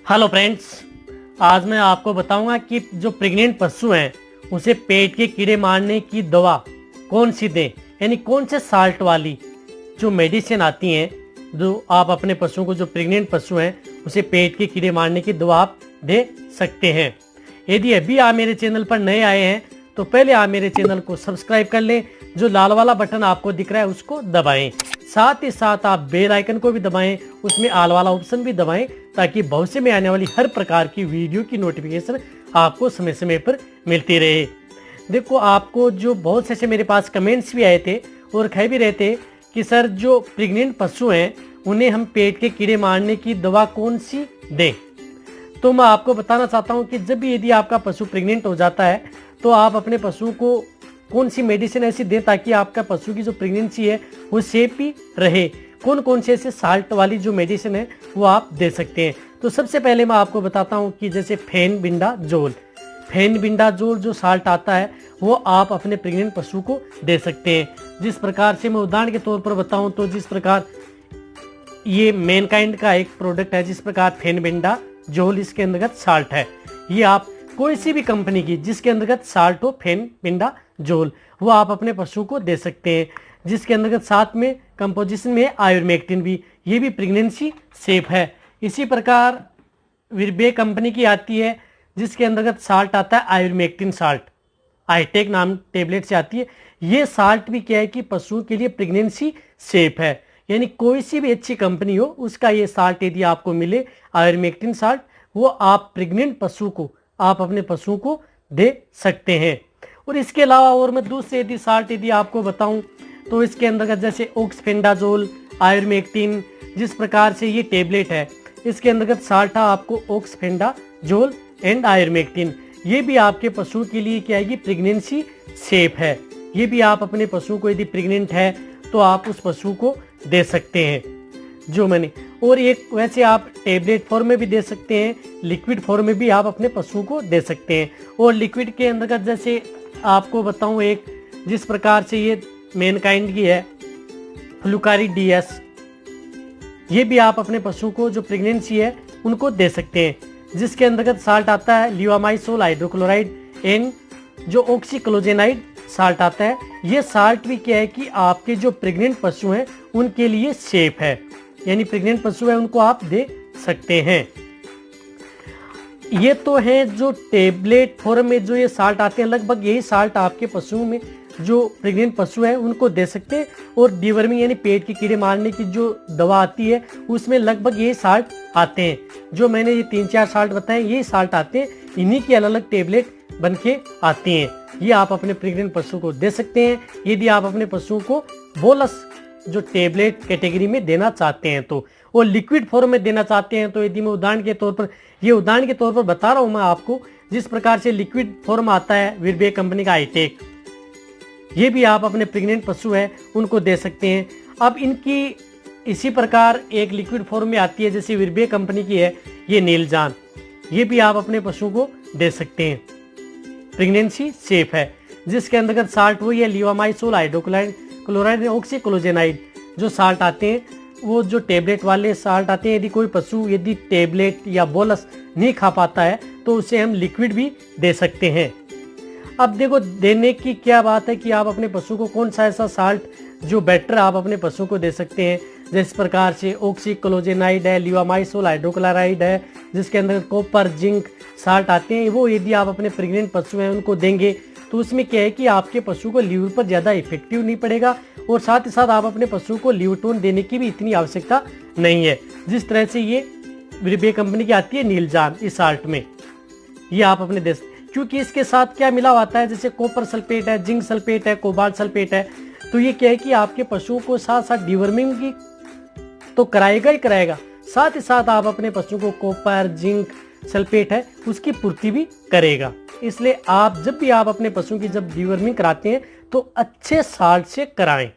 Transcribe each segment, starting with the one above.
Hello friends, आज मैं आपको बताऊंगा कि जो प्रेग्नेंट पशु हैं उसे पेट के कीड़े मारने की दवा कौन सी दें, यानी कौन से साल्ट वाली जो मेडिसिन आती हैं जो आप अपने पशु को, जो प्रेग्नेंट पशु हैं उसे पेट के कीड़े मारने की दवा आप दे सकते हैं। यदि अभी आप मेरे चैनल पर नए आए हैं तो पहले आप मेरे चैनल को सब्सक्राइब कर लें, जो लाल वाला बटन आपको दिख रहा है उसको दबाएं, साथ ही साथ आप बेल आइकन को भी दबाएं, उसमें ऑल वाला ऑप्शन भी दबाएं ताकि भविष्य में आने वाली हर प्रकार की वीडियो की नोटिफिकेशन आपको समय समय पर मिलती रहे। देखो, आपको जो बहुत से मेरे पास कमेंट्स भी आए थे और कह भी रहे थे कि सर जो प्रेग्नेंट पशु हैं उन्हें हम पेट के कीड़े मारने की दवा कौन सी दें। तो मैं आपको बताना चाहता हूं कि जब भी यदि आपका पशु प्रेग्नेंट हो जाता है तो आप अपने पशु को कौन सी मेडिसिन ऐसी दें ताकि आपका पशु की जो प्रेगनेंसी है वो सेफ ही रहे। कौन कौन से ऐसे साल्ट वाली जो मेडिसिन है वो आप दे सकते हैं। तो सबसे पहले मैं आपको बताता हूं कि जैसे फेनबिंडाजोल जो साल्ट आता है वो आप अपने प्रेग्नेंट पशु को दे सकते हैं। जिस प्रकार से मैं उदाहरण के तौर पर बताऊं तो जिस प्रकार ये मैनकाइंड का एक प्रोडक्ट है, जिस प्रकार फेनबिंडाजोल इसके अंतर्गत साल्ट है, ये आप कोई सी भी कंपनी की जिसके अंतर्गत साल्ट हो फेनबिंडाजोल वो आप अपने पशु को दे सकते हैं। जिसके अंतर्गत साथ में कंपोजिशन में आयुर्मेक्टिन भी, ये भी प्रेगनेंसी सेफ है। इसी प्रकार विरबे कंपनी की आती है जिसके अंतर्गत साल्ट आता है आयुर्मेक्टिन साल्ट, आईटेक नाम टेबलेट से आती है। ये साल्ट भी क्या है कि पशुओं के लिए प्रेगनेंसी सेफ है, यानी कोई सी भी अच्छी कंपनी हो उसका ये साल्ट यदि आपको मिले आयुर्मेक्टिन साल्ट, वो आप प्रेग्नेंट पशु को, आप अपने पशु को दे सकते हैं। और इसके अलावा और मैं दूसरे यदि साल्ट यदि आपको बताऊं तो इसके अंतर्गत जैसे ऑक्सफेंडाजोल, आयुर्मेक्टिन, जिस प्रकार से ये टेबलेट है इसके अंतर्गत साल्ट है आपको ऑक्सफेंडाजोल एंड आयुर्मेक्टिन, ये भी आपके पशु के लिए क्या है कि प्रेगनेंसी सेफ है। ये भी आप अपने पशु को यदि प्रेग्नेंट है तो आप उस पशु को दे सकते हैं जो मैंने। और एक वैसे आप टेबलेट फॉर्म में भी दे सकते हैं, लिक्विड फॉर्म में भी आप अपने पशु को दे सकते हैं। और लिक्विड के अंतर्गत जैसे आपको बताऊं एक, जिस प्रकार से ये मैनकाइंड की है फ्लूकारिड DS, ये भी आप अपने पशु को जो प्रेगनेंसी है उनको दे सकते हैं। जिसके अंतर्गत साल्ट आता है लिवामाइसोल हाइड्रोक्लोराइड एंड जो ऑक्सीक्लोजेनाइड साल्ट आता है। ये साल्ट भी क्या है कि आपके जो प्रेग्नेंट पशु हैं उनके लिए सेफ है, यानी प्रेग्नेंट पशु है उनको आप दे सकते हैं। ये तो है जो टेबलेट फॉर्म में जो ये साल्ट आते हैं, लगभग यही साल्ट आपके पशुओं में जो प्रेग्नेंट पशु है उनको दे सकते हैं। और डिवर्मिंग यानी पेट के कीड़े मारने की जो दवा आती है उसमें लगभग ये साल्ट आते हैं। जो मैंने ये 3-4 साल्ट बताए ये साल्ट आते हैं, इन्हीं की अलग अलग टेबलेट बन के आती हैं। ये आप अपने प्रेग्नेंट पशु को दे सकते हैं यदि आप अपने पशु को बोलस जो टेबलेट कैटेगरी में देना चाहते हैं तो। और लिक्विड फॉर्म में देना चाहते हैं तो यदि मैं उदाहरण के तौर पर बता रहा हूं मैं आपको, जिस प्रकार से लिक्विड फॉर्म आता है विरबे कंपनी का आईटेक, ये भी आप अपने प्रेग्नेंट पशु है उनको दे सकते हैं। अब इनकी इसी प्रकार एक लिक्विड फॉर्म में आती है जैसे विरबे कंपनी की है ये नीलजान, ये भी आप अपने पशु को दे सकते हैं, प्रेगनेंसी सेफ है। जिसके अंतर्गत साल्ट वही है लिवामाइसोल हाइड्रोक्लोराइड ऑक्सीक्लोजेनाइड जो साल्ट आते हैं, वो जो टेबलेट वाले साल्ट आते हैं। यदि कोई पशु यदि टेबलेट या बोलस नहीं खा पाता है तो उसे हम लिक्विड भी दे सकते हैं। अब देखो, देने की क्या बात है कि आप अपने पशु को कौन सा ऐसा साल्ट जो बेटर आप अपने पशु को दे सकते हैं। जिस प्रकार से ऑक्सीक्लोजेनाइड है, लिवामाइसोल हाइड्रोक्लोराइड है, जिसके अंदर कॉपर जिंक साल्ट आते हैं, वो यदि आप अपने प्रेग्नेंट पशु हैं उनको देंगे तो उसमें क्या है कि आपके पशु को लीवर पर ज़्यादा इफेक्टिव नहीं पड़ेगा। और साथ ही साथ आप अपने पशु को लीवरटोन देने की भी इतनी आवश्यकता नहीं है। जिस तरह से ये विरबे कंपनी की आती है नीलजान इस साल्ट में, ये आप अपने दे, क्योंकि इसके साथ क्या मिला होता है जैसे कॉपर सल्फेट है, जिंक सल्फेट है, कोबाल्ट सल्फेट है, तो ये क्या है कि आपके पशुओं को साथ साथ डिवर्मिंग की तो कराएगा ही कराएगा, साथ ही साथ आप अपने पशु को कॉपर जिंक सल्फेट है उसकी पूर्ति भी करेगा। इसलिए आप जब भी आप अपने पशु की जब डिवर्मिंग कराते हैं तो अच्छे साल्ट से कराएं।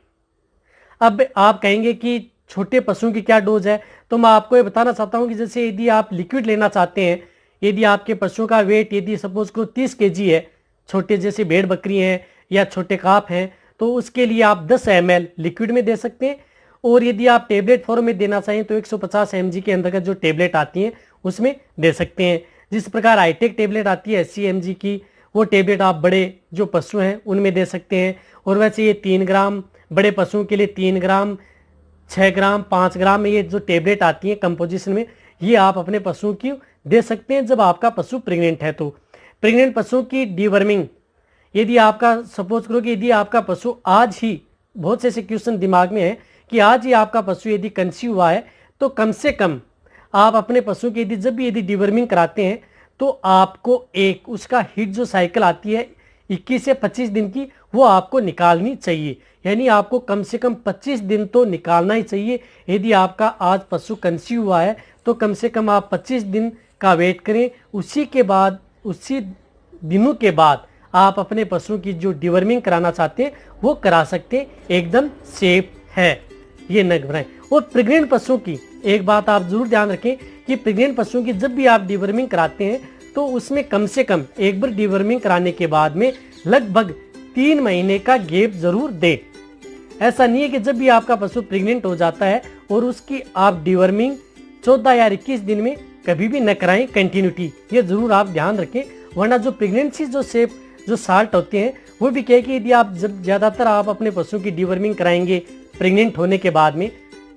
अब आप कहेंगे कि छोटे पशु की क्या डोज है, तो मैं आपको ये बताना चाहता हूं कि जैसे यदि आप लिक्विड लेना चाहते हैं, यदि आपके पशु का वेट यदि सपोज करो 30 kg है, छोटे जैसे भेड़ बकरी हैं या छोटे काफ हैं, तो उसके लिए आप 10 ml लिक्विड में दे सकते हैं। और यदि आप टेबलेट फॉर्म में देना चाहें तो 150 mg के अंतर्गत जो टेबलेट आती हैं उसमें दे सकते हैं। जिस प्रकार हाईटेक टेबलेट आती है 80 mg की, वो टेबलेट आप बड़े जो पशु हैं उनमें दे सकते हैं। और वैसे ये 3 ग्राम बड़े पशुओं के लिए 3 ग्राम, 6 ग्राम, 5 ग्राम में ये जो टेबलेट आती है कंपोजिशन में, ये आप अपने पशुओं की दे सकते हैं जब आपका पशु प्रेग्नेंट है। तो प्रेग्नेंट पशुओं की डीवर्मिंग, यदि आपका सपोज करो कि यदि आपका पशु आज ही, बहुत से ऐसे क्वेश्चन दिमाग में है कि आज ही आपका पशु यदि कंसीव हुआ है, तो कम से कम आप अपने पशु की यदि जब भी यदि डीवर्मिंग कराते हैं तो आपको एक उसका हीट जो साइकिल आती है 21 से 25 दिन की, वो आपको निकालनी चाहिए। यानी आपको कम से कम 25 दिन तो निकालना ही चाहिए। यदि आपका आज पशु कंसीव हुआ है तो कम से कम आप 25 दिन का वेट करें। उसी के बाद, उसी दिनों के बाद आप अपने पशु की जो डिवर्मिंग कराना चाहते हैं वो करा सकते हैं, एकदम सेफ है, ये न घबराएं। और प्रेग्नेंट पशुओं की एक बात आप जरूर ध्यान रखें कि प्रेग्नेंट पशुओं की जब भी आप डिवर्मिंग कराते हैं तो उसमें कम से कम एक बार डिवर्मिंग कराने के बाद में लगभग 3 महीने का गैप जरूर दें। ऐसा नहीं है कि जब भी आपका पशु प्रेग्नेंट हो जाता है और उसकी आप डिवर्मिंग 14 या 21 दिन में कभी भी न कराएं कंटिन्यूटी, ये जरूर आप ध्यान रखें। वरना जो प्रेगनेंसी जो सेफ जो साल्ट होते हैं वो भी कहे कि यदि आप जब ज्यादातर आप अपने पशु की डिवर्मिंग कराएंगे प्रेग्नेंट होने के बाद में,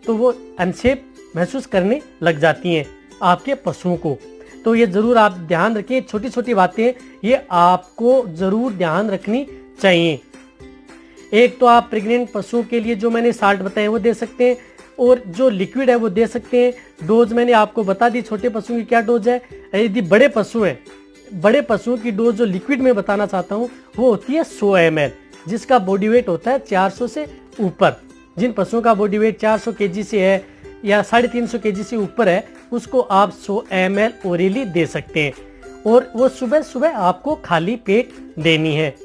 तो वो अनसेफ महसूस करने लग जाती हैं आपके पशुओं को। तो ये जरूर आप ध्यान रखें, छोटी छोटी बातें ये आपको जरूर ध्यान रखनी चाहिए। एक तो आप प्रेग्नेंट पशुओं के लिए जो मैंने साल्ट बताए वो दे सकते हैं, और जो लिक्विड है वो दे सकते हैं। डोज मैंने आपको बता दी छोटे पशुओं की क्या डोज है। यदि बड़े पशु हैं, बड़े पशुओं की डोज जो लिक्विड में बताना चाहता हूँ वो होती है 100 ml, जिसका बॉडी वेट होता है 400 से ऊपर। जिन पशुओं का बॉडी वेट 400 kg से है या 350 kg से ऊपर है, उसको आप 100 ml ओरली दे सकते हैं, और वो सुबह सुबह आपको खाली पेट देनी है।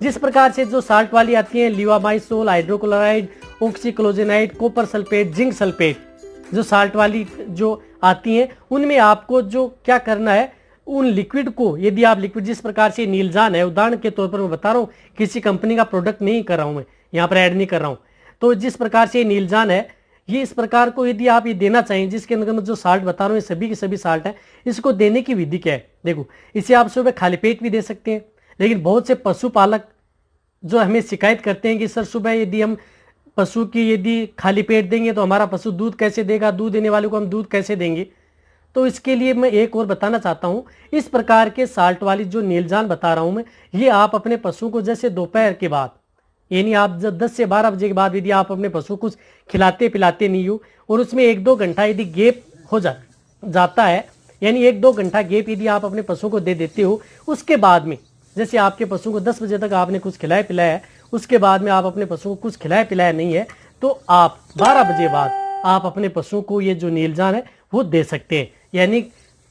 जिस प्रकार से जो साल्ट वाली आती है, levamisole, hydrochloride, oxyclozanide, copper sulphate, zinc sulphate, जो साल्ट वाली जो आती हैं उनमें आपको जो क्या करना है, उन लिक्विड को, यदि आप लिक्विड जिस प्रकार से नीलजान है, उदाहरण के तौर पर मैं बता रहा हूँ, किसी कंपनी का प्रोडक्ट नहीं कर रहा हूँ, मैं यहाँ पर ऐड नहीं कर रहा हूँ, तो जिस प्रकार से नीलजान है, ये इस प्रकार को यदि आप ये देना चाहें, जिसके अंदर मैं जो साल्ट बता रहा हूँ ये सभी के सभी साल्ट है, इसको देने की विधि क्या है, देखो, इसे आप सुबह खाली पेट भी दे सकते हैं। लेकिन बहुत से पशुपालक जो हमें शिकायत करते हैं कि सर सुबह यदि हम पशु की यदि खाली पेट देंगे तो हमारा पशु दूध कैसे देगा, दूध देने वाले को हम दूध कैसे देंगे। तो इसके लिए मैं एक और बताना चाहता हूँ, इस प्रकार के साल्ट वाली जो नीलजान बता रहा हूँ मैं, ये आप अपने पशु को जैसे दोपहर के बाद, यानी आप जब 10 से 12 बजे के बाद यदि आप अपने पशु को खिलाते पिलाते नहीं हो और उसमें 1-2 घंटा यदि गैप हो जाता है, यानी 1-2 घंटा गैप यदि आप अपने पशु को दे देते हो, उसके बाद में जैसे आपके पशु को 10 बजे तक आपने कुछ खिलाया पिलाया है, उसके बाद में आप अपने पशु को कुछ खिलाया पिलाया नहीं है, तो आप 12 बजे बाद आप अपने पशु को ये जो नीलजान है वो दे सकते हैं। यानी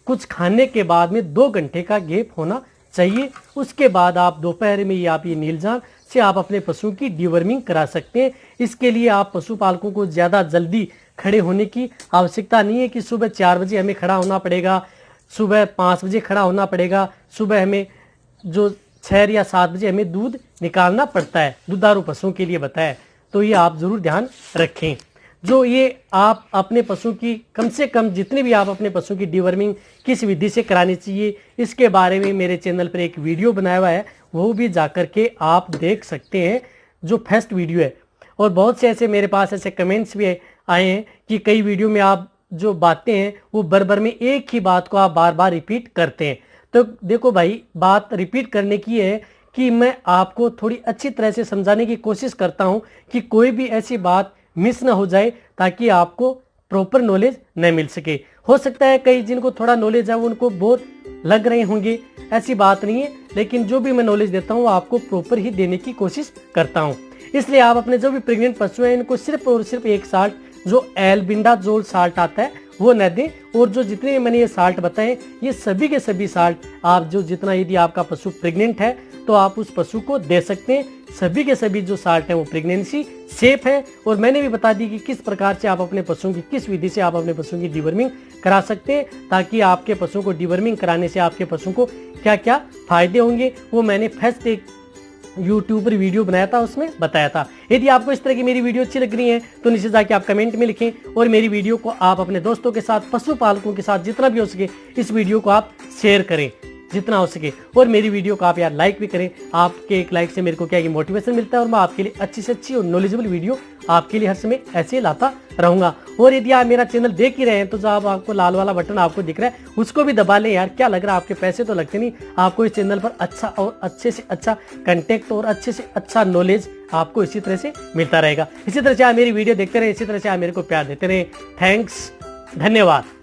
कुछ खाने के बाद में 2 घंटे का गैप होना चाहिए। उसके बाद आप दोपहर में आप ये नीलजान से आप अपने पशु की डिवर्मिंग करा सकते हैं। इसके लिए आप पशुपालकों को ज़्यादा जल्दी खड़े होने की आवश्यकता नहीं है कि सुबह 4 बजे हमें खड़ा होना पड़ेगा, सुबह 5 बजे खड़ा होना पड़ेगा, सुबह हमें जो 6 या 7 बजे हमें दूध निकालना पड़ता है, दुधारू पशुओं के लिए बताया। तो ये आप जरूर ध्यान रखें। जो ये आप अपने पशु की कम से कम जितने भी आप अपने पशु की डिवर्मिंग किस विधि से करानी चाहिए, इसके बारे में मेरे चैनल पर एक वीडियो बनाया हुआ है, वो भी जाकर के आप देख सकते हैं, जो फर्स्ट वीडियो है। और बहुत से ऐसे मेरे पास ऐसे कमेंट्स भी आए हैं कि कई वीडियो में आप जो बातें हैं वो बार में एक ही बात को आप बार बार रिपीट करते हैं। तो देखो भाई, बात रिपीट करने की है कि मैं आपको थोड़ी अच्छी तरह से समझाने की कोशिश करता हूं कि कोई भी ऐसी बात मिस ना हो जाए, ताकि आपको प्रॉपर नॉलेज न मिल सके। हो सकता है कई जिनको थोड़ा नॉलेज है वो उनको बोर लग रहे होंगे, ऐसी बात नहीं है, लेकिन जो भी मैं नॉलेज देता हूँ आपको प्रॉपर ही देने की कोशिश करता हूँ। इसलिए आप अपने जो भी प्रेग्नेंट पशु हैं इनको सिर्फ और सिर्फ एक साल्ट जो एल्बिंडाजोल साल्ट आता है वो न दें। और जो जितने मैंने ये साल्ट बताए, ये सभी के सभी साल्ट आप जो जितना यदि आपका पशु प्रेग्नेंट है तो आप उस पशु को दे सकते हैं। सभी के सभी जो साल्ट हैं वो प्रेगनेंसी सेफ है। और मैंने भी बता दी कि किस प्रकार से आप अपने पशुओं की किस विधि से आप अपने पशुओं की डिवर्मिंग करा सकते हैं, ताकि आपके पशुओं को डिवर्मिंग कराने से आपके पशुओं को क्या क्या फायदे होंगे वो मैंने फर्स्ट एक यूट्यूब पर वीडियो बनाया था, उसमें बताया था। यदि आपको इस तरह की मेरी वीडियो अच्छी लग रही है तो नीचे जाके आप कमेंट में लिखें और मेरी वीडियो को आप अपने दोस्तों के साथ, पशुपालकों के साथ जितना भी हो सके इस वीडियो को आप शेयर करें जितना हो सके, और मेरी वीडियो को आप यार लाइक भी करें। आपके एक लाइक से मेरे को क्या है कि मोटिवेशन मिलता है और मैं आपके लिए अच्छी से अच्छी और नॉलेजेबल वीडियो आपके लिए हर समय ऐसे लाता रहूंगा। और यदि आप मेरा चैनल देख ही रहे हैं तो जो आपको लाल वाला बटन आपको दिख रहा है उसको भी दबा लें यार। क्या लग रहा है, आपके पैसे तो लगते नहीं, आपको इस चैनल पर अच्छा और अच्छे से अच्छा कंटेंट और अच्छे से अच्छा नॉलेज आपको इसी तरह से मिलता रहेगा। इसी तरह से आप मेरी वीडियो देखते रहे, इसी तरह से आप मेरे को प्यार देते रहे। थैंक्स, धन्यवाद।